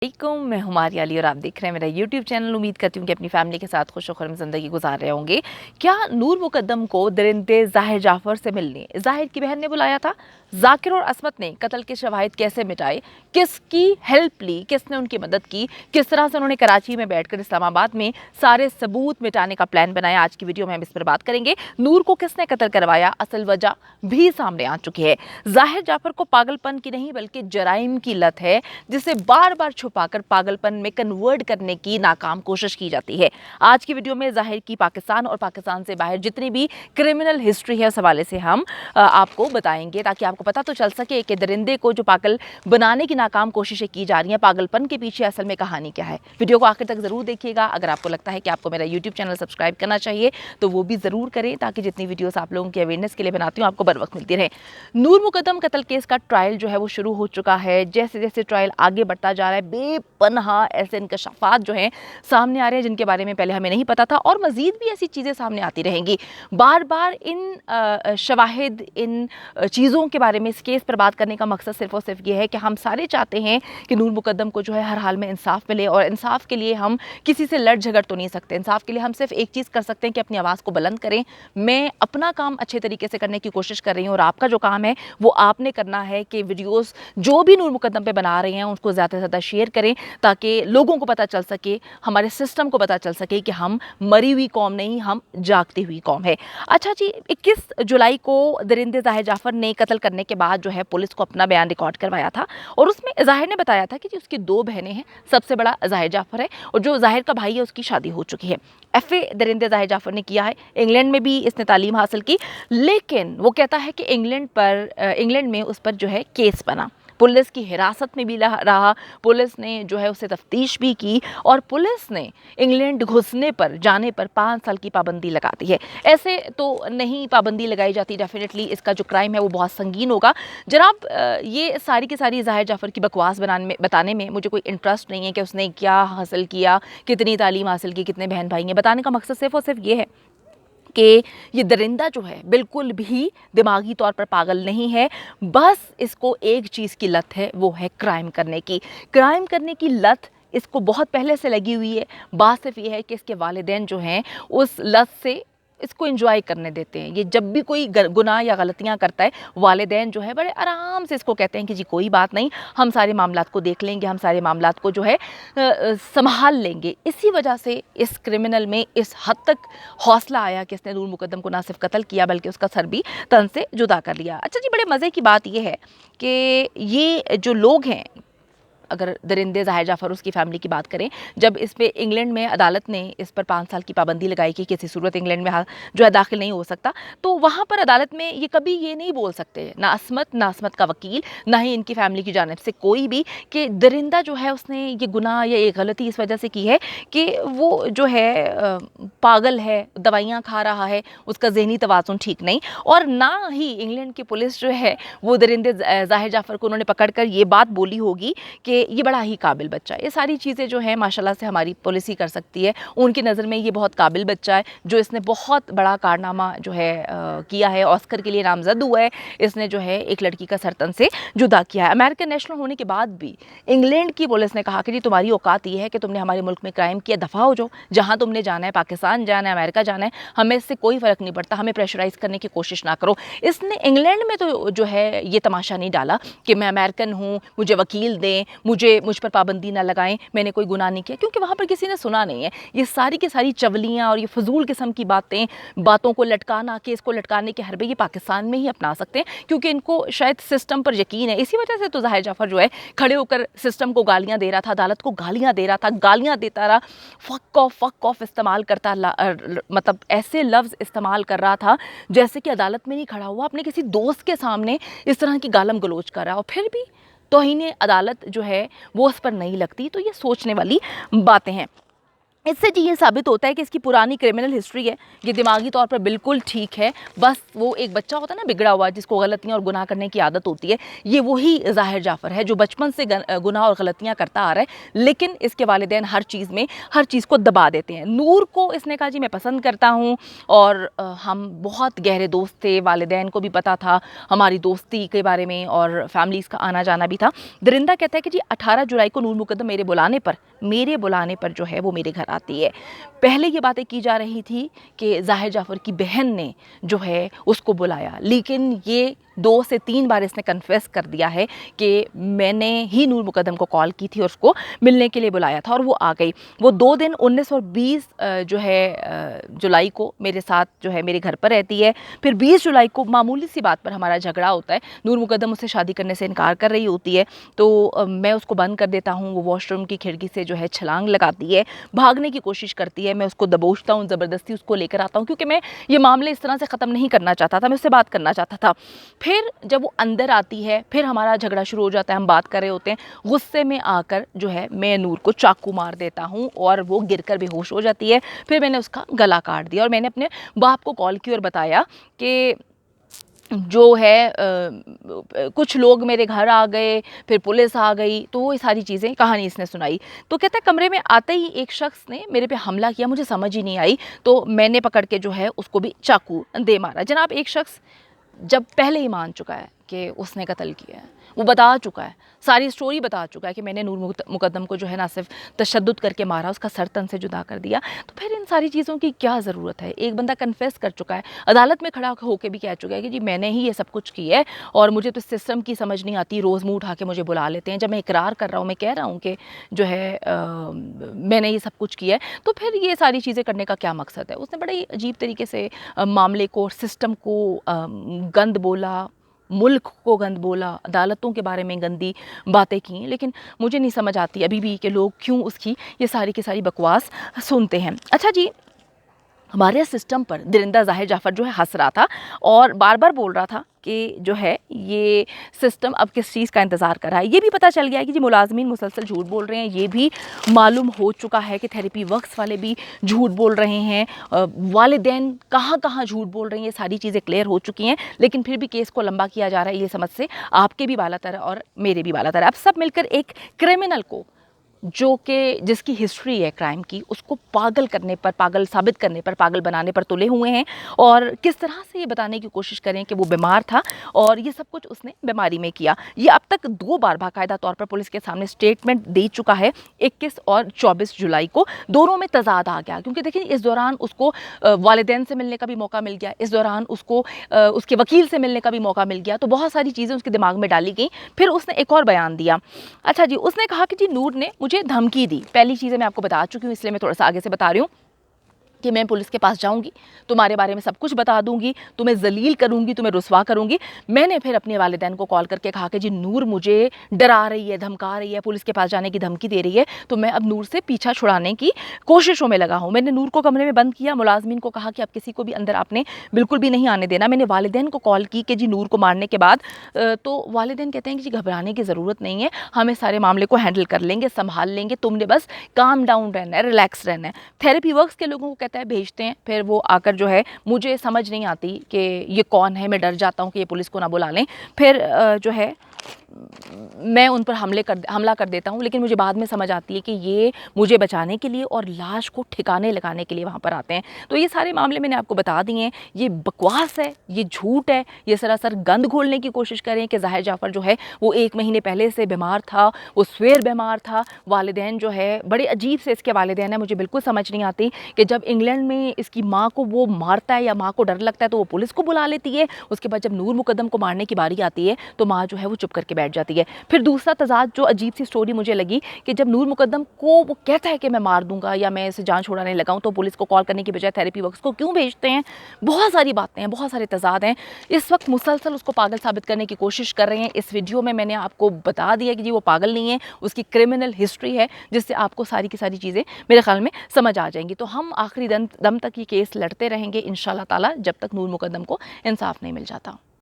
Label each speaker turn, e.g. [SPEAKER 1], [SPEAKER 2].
[SPEAKER 1] वालेकुम, मैं हूं मारिया अली और आप देख रहे हैं मेरा यूट्यूब चैनल। उम्मीद करती हूँ कि अपनी फैमिली के साथ खुश खुशहाल ज़िंदगी गुजार रहे होंगे। क्या नूर मुकद्दम को दरिंदे ज़ाहिर जाफ़र से मिलने ज़ाहिर की बहन ने बुलाया था? जाकिर और असमत ने कत्ल के शवाहिद कैसे मिटाए? किसकी हेल्प ली? किसने उनकी मदद की? किस तरह से उन्होंने कराची में बैठकर इस्लामाबाद में सारे सबूत मिटाने का प्लान बनाया? आज की वीडियो में हम इस पर बात करेंगे। नूर को किसने कत्ल करवाया, असल वजह भी सामने आ चुकी है। ज़ाहिर जाफ़र को पागलपन की नहीं बल्कि जराइम की लत है, जिसे बार बार छुपाकर पागलपन में कन्वर्ट करने की नाकाम कोशिश की जाती है। आज की वीडियो में ज़ाहिर की पाकिस्तान और पाकिस्तान से बाहर जितनी भी क्रिमिनल हिस्ट्री है, उस हवाले से हम आपको बताएंगे, ताकि आपको पता तो चल सके कि दरिंदे को जो पागल बनाने की नाकाम कोशिशें की जा रही हैं, पागलपन के पीछे असल में कहानी क्या है। वीडियो को आखिर तक ज़रूर देखिएगा। अगर आपको लगता है कि आपको मेरा यूट्यूब चैनल सब्सक्राइब करना चाहिए तो वो भी ज़रूर करें, ताकि जितनी वीडियोस आप लोगों की अवेयरनेस के लिए बनाती हूँ आपको बर वक्त मिलती रहे। नूर मुकद्दम कत्ल केस का ट्रायल जो है वो शुरू हो चुका है। जैसे जैसे ट्रायल आगे बढ़ता जा रहा है, बेपनाह ऐसे इंकशाफात जो हैं सामने आ रहे हैं जिनके बारे में पहले हमें नहीं पता था, और मज़ीद भी ऐसी चीज़ें सामने आती रहेंगी। बार बार इन शवाहिद, इन चीज़ों के बारे में, इस केस पर बात करने का मकसद सिर्फ और सिर्फ ये है कि हम सारे चाहते हैं कि नूर मुकद्दम को जो है हर हाल में इंसाफ मिले, और इंसाफ के लिए हम किसी से लड़ झगड़ तो नहीं सकते। इंसाफ के लिए हम सिर्फ एक चीज़ कर सकते हैं कि अपनी आवाज़ को बुलंद करें। मैं अपना काम अच्छे तरीके से करने की कोशिश कर रही हूँ, और आपका जो काम है वो आपने करना है कि वीडियोस जो भी नूर मुकद्दम पे बना रहे हैं उसको ज़्यादा से ज़्यादा शेयर करें, ताकि लोगों को पता चल सके, हमारे सिस्टम को पता चल सके कि हम मरी हुई कौम नहीं, हम जागती हुई कौम है। अच्छा जी, 21 जुलाई को दरिंदे ज़ाहिर जाफ़र ने कत्ल करने के बाद जो है पुलिस को अपना बयान रिकॉर्ड करवाया था, और उसमें ज़ाहिर ने बताया था कि जी उसकी 2 बहनें हैं, सबसे बड़ा ज़ाहिर जाफ़र है, और जो ज़ाहिर का भाई है उसकी शादी हो चुकी है। FA दरिंदे ज़ाहिर जाफ़र ने किया है। इंग्लैंड में भी इसने तालीम हासिल की, लेकिन वो कहता है कि इंग्लैंड में उस पर जो है केस बना, पुलिस की हिरासत में भी रहा, पुलिस ने जो है उसे तफ्तीश भी की, और पुलिस ने इंग्लैंड घुसने पर, जाने पर 5 साल की पाबंदी लगा दी है। ऐसे तो नहीं पाबंदी लगाई जाती, डेफिनेटली इसका जो क्राइम है वो बहुत संगीन होगा। जनाब, ये सारी की सारी ज़ाहिर जाफ़र की बकवास बताने में मुझे कोई इंटरेस्ट नहीं है कि उसने क्या हासिल किया, कितनी तालीम हासिल की, कितने बहन भाई हैं। बताने का मकसद सिर्फ और सिर्फ ये है कि ये दरिंदा जो है बिल्कुल भी दिमागी तौर पर पागल नहीं है, बस इसको एक चीज़ की लत है, वो है क्राइम करने की। क्राइम करने की लत इसको बहुत पहले से लगी हुई है। बात सिर्फ ये है कि इसके वालिदैन जो हैं उस लत से इसको एंजॉय करने देते हैं। ये जब भी कोई गुनाह या गलतियां करता है, वालिदैन जो है बड़े आराम से इसको कहते हैं कि जी कोई बात नहीं, हम सारे मामलात को देख लेंगे, हम सारे मामलात को जो है संभाल लेंगे। इसी वजह से इस क्रिमिनल में इस हद तक हौसला आया कि इसने नूर मुकद्दम को ना सिर्फ कत्ल किया बल्कि उसका सर भी तन से जुदा कर लिया। अच्छा जी, बड़े मज़े की बात यह है कि ये जो लोग हैं, अगर दरिंदे ज़ाहिर जाफ़र उसकी फैमिली की बात करें, जब इस पे इंग्लैंड में अदालत ने इस पर 5 साल की पाबंदी लगाई कि किसी सूरत इंग्लैंड में जो है दाखिल नहीं हो सकता, तो वहाँ पर अदालत में ये कभी ये नहीं बोल सकते, ना असमत का वकील, ना ही इनकी फैमिली की जानिब से कोई भी, कि दरिंदा जो है उसने ये गुनाह या ये गलती इस वजह से की है कि वो जो है पागल है, दवाइयाँ खा रहा है, उसका ज़हनी तवाज़ुन ठीक नहीं। और ना ही इंग्लैंड की पुलिस जो है वो दरिंदे ज़ाहिर जाफ़र को उन्होंने पकड़ कर ये बात बोली होगी कि ये बड़ा ही काबिल बच्चा है। ये सारी चीज़ें जो है माशाल्लाह से हमारी पुलिस ही कर सकती है। उनकी नज़र में ये बहुत काबिल बच्चा है, जो इसने बहुत बड़ा कारनामा जो है किया है, ऑस्कर के लिए नामजद हुआ है। इसने जो है एक लड़की का सर तन से जुदा किया है। अमेरिकन नेशनल होने के बाद भी इंग्लैंड की पुलिस ने कहा कि जी तुम्हारी औकात ये है कि तुमने हमारे मुल्क में क्राइम किया, दफ़ा हो जाओ, जहाँ तुमने जाना है, पाकिस्तान जाना है, अमेरिका जाना है, हमें इससे कोई फ़र्क नहीं पड़ता, हमें प्रेशराइज़ करने की कोशिश ना करो। इसने इंग्लैंड में तो जो है ये तमाशा नहीं डाला कि मैं अमेरिकन हूँ, मुझे वकील दें, मुझ पर पाबंदी ना लगाएं, मैंने कोई गुनाह नहीं किया, क्योंकि वहाँ पर किसी ने सुना नहीं है। ये सारी की सारी चवलियाँ और ये फजूल किस्म की बातों को लटकाना, केस को लटकाने के हरबे ये पाकिस्तान में ही अपना सकते हैं, क्योंकि इनको शायद सिस्टम पर यकीन है। इसी वजह से तो ज़ाहिर जाफ़र जो है खड़े होकर सिस्टम को गालियाँ दे रहा था, अदालत को गालियाँ दे रहा था, गालियाँ देता रहा, फ़क ऑफ इस्तेमाल करता, मतलब ऐसे लफ्ज़ इस्तेमाल कर रहा था जैसे कि अदालत में नहीं खड़ा हुआ, अपने किसी दोस्त के सामने इस तरह की गालम गलोच कर रहा, और फिर भी तौहीन अदालत जो है वो उस पर नहीं लगती। तो ये सोचने वाली बातें हैं। इससे जी ये साबित होता है कि इसकी पुरानी क्रिमिनल हिस्ट्री है, ये दिमागी तौर पर बिल्कुल ठीक है, बस वो एक बच्चा होता है ना बिगड़ा हुआ जिसको गलतियाँ और गुनाह करने की आदत होती है, ये वही ज़ाहिर जाफ़र है जो बचपन से गुनाह और गलतियाँ करता आ रहा है, लेकिन इसके वालिदैन हर चीज़ में हर चीज़ को दबा देते हैं। नूर को इसने कहा जी मैं पसंद करता हूँ और हम बहुत गहरे दोस्त थे, वालिदैन को भी पता था हमारी दोस्ती के बारे में और फैमिलीज़ का आना जाना भी था। दरिंदा कहता है कि जी 18 जुलाई को नूर मुकद्दम मेरे बुलाने पर जो है वो मेरे घर आती है। पहले ये बातें की जा रही थी कि ज़ाहिर जाफ़र की बहन ने जो है उसको बुलाया, लेकिन ये 2 से 3 बार इसने कन्फेस कर दिया है कि मैंने ही नूर मुकद्दम को कॉल की थी और उसको मिलने के लिए बुलाया था और वो आ गई। वो 2 दिन 19 और 20 जो है जुलाई को मेरे साथ जो है मेरे घर पर रहती है। फिर 20 जुलाई को मामूली सी बात पर हमारा झगड़ा होता है। नूर मुकद्दम उससे शादी करने से इनकार कर रही होती है, तो मैं उसको बंद कर देता हूँ। वो वॉशरूम की खिड़की से जो है छलांग लगाती है, भागने की कोशिश करती है। मैं उसको दबोचता हूँ, ज़बरदस्ती उसको लेकर आता हूँ, क्योंकि मैं ये मामले इस तरह से ख़त्म नहीं करना चाहता था, मैं उससे बात करना चाहता था। फिर जब वो अंदर आती है, फिर हमारा झगड़ा शुरू हो जाता है, हम बात कर रहे होते हैं। गुस्से में आकर जो है मैं नूर को चाकू मार देता हूँ और वो गिरकर बेहोश हो जाती है। फिर मैंने उसका गला काट दिया और मैंने अपने बाप को कॉल की और बताया कि जो है कुछ लोग मेरे घर आ गए, फिर पुलिस आ गई, तो वो सारी चीज़ें कहानी इसने सुनाई। तो कहता है कमरे में आते ही एक शख्स ने मेरे पे हमला किया, मुझे समझ ही नहीं आई, तो मैंने पकड़ के जो है उसको भी चाकू दे मारा। जनाब एक शख्स जब पहले ही मान चुका है कि उसने कत्ल किया है, वो बता चुका है, सारी स्टोरी बता चुका है कि मैंने नूर मुकद्दम को जो है ना सिर्फ तशद्दुद करके मारा, उसका सर तन से जुदा कर दिया, तो फिर इन सारी चीज़ों की क्या ज़रूरत है। एक बंदा कन्फेस कर चुका है, अदालत में खड़ा होकर भी कह चुका है कि जी मैंने ही ये सब कुछ किया है और मुझे तो सिस्टम की समझ नहीं आती, रोज़ मुँह उठा के मुझे बुला लेते हैं। जब मैं इकरार कर रहा हूँ, मैं कह रहा हूँ कि जो है मैंने ये सब कुछ किया है, तो फिर ये सारी चीज़ें करने का क्या मकसद है। उसने बड़े अजीब तरीके से मामले को, सिस्टम को गंद बोला, मुल्क को गंद बोला, अदालतों के बारे में गंदी बातें की, लेकिन मुझे नहीं समझ आती अभी भी कि लोग क्यों उसकी ये सारी की सारी बकवास सुनते हैं। अच्छा जी, हमारे सिस्टम पर दरिंदा ज़ाहिर जाफ़र जो है हंस रहा था और बार बार बोल रहा था कि जो है ये सिस्टम अब किस चीज़ का इंतज़ार कर रहा है। ये भी पता चल गया है कि जी मुलाजमीन मुसलसल झूठ बोल रहे हैं, ये भी मालूम हो चुका है कि थेरेपी वर्क्स वाले भी झूठ बोल रहे हैं, वालिदैन कहाँ कहाँ झूठ बोल रहे हैं, ये सारी चीज़ें क्लियर हो चुकी हैं, लेकिन फिर भी केस को लंबा किया जा रहा है। ये समझ से आपके भी बालातर है और मेरे भी बालातर है। अब सब मिलकर एक क्रिमिनल को, जो कि जिसकी हिस्ट्री है क्राइम की, उसको पागल करने पर, पागल साबित करने पर, पागल बनाने पर तुले हुए हैं और किस तरह से ये बताने की कोशिश करें कि वो बीमार था और ये सब कुछ उसने बीमारी में किया। ये अब तक 2 बार बाकायदा तौर पर पुलिस के सामने स्टेटमेंट दे चुका है, 21 और 24 जुलाई को। दोनों में तजाद आ गया, क्योंकि देखिए इस दौरान उसको वालिदैन से मिलने का भी मौका मिल गया, इस दौरान उसको उसके वकील से मिलने का भी मौका मिल गया, तो बहुत सारी चीज़ें उसके दिमाग में डाली गई। फिर उसने एक और बयान दिया। अच्छा जी, उसने कहा कि जी नूर ने मुझे धमकी दी। पहली चीज़ें मैं आपको बता चुकी हूँ, इसलिए मैं थोड़ा सा आगे से बता रही हूँ कि मैं पुलिस के पास जाऊंगी, तुम्हारे बारे में सब कुछ बता दूंगी, तुम्हें जलील करूंगी, तुम्हें रुसवा करूंगी। मैंने फिर अपने वालिदैन को कॉल करके कहा कि जी नूर मुझे डरा रही है, धमका रही है, पुलिस के पास जाने की धमकी दे रही है, तो मैं अब नूर से पीछा छुड़ाने की कोशिशों में लगा हूँ। मैंने नूर को कमरे में बंद किया, मुलाजमीन को कहा कि अब किसी को भी अंदर आपने बिल्कुल भी नहीं आने देना। मैंने वालिदैन को कॉल की कि जी नूर को मारने के बाद, तो वालिदैन कहते हैं कि जी घबराने की ज़रूरत नहीं है, हम इस सारे मामले को हैंडल कर लेंगे, संभाल लेंगे, तुमने बस काम डाउन रहना है, रिलैक्स रहना है। थेरेपी वर्क्स के लोगों को भेजते हैं, फिर वो आकर जो है, मुझे समझ नहीं आती कि ये कौन है, मैं डर जाता हूँ कि ये पुलिस को ना बुला लें, फिर जो है मैं उन पर हमला कर देता हूँ, लेकिन मुझे बाद में समझ आती है कि ये मुझे बचाने के लिए और लाश को ठिकाने लगाने के लिए वहाँ पर आते हैं। तो ये सारे मामले मैंने आपको बता दिए हैं। ये बकवास है, ये झूठ है, ये सरासर गंद घोलने की कोशिश करें कि ज़ाहिर जाफ़र जो है वो 1 महीने पहले से बीमार था, वो सवेर बीमार था। वालिदैन जो है बड़े अजीब से इसके वालिदैन है, मुझे बिल्कुल समझ नहीं आती कि जब इंग्लैंड में इसकी माँ को वो मारता है या माँ को डर लगता है तो वो पुलिस को बुला लेती है, उसके बाद जब नूर मुकद्दम को मारने की बारी आती है तो माँ जो है वो चुप करके बैठ जाती है। फिर दूसरा तजाद जो अजीब सी स्टोरी मुझे लगी कि जब नूर मुकद्दम को वो कहता है कि मैं मार दूंगा या मैं इसे जान छुड़ाने लगा हूं, तो पुलिस को कॉल करने की बजाय थेरेपी वर्क्स को क्यों भेजते हैं। बहुत सारी बातें हैं, बहुत सारे तजाद हैं। इस वक्त मुसलसल उसको पागल साबित करने की कोशिश कर रहे हैं। इस वीडियो में मैंने आपको बता दिया कि जी वो पागल नहीं है, उसकी क्रिमिनल हिस्ट्री है, जिससे आपको सारी की सारी चीज़ें मेरे ख्याल में समझ आ जाएंगी। तो हम आखिरी दम तक ये केस लड़ते रहेंगे इंशाल्लाह ताला, जब तक नूर मुकद्दम को इंसाफ नहीं मिल जाता।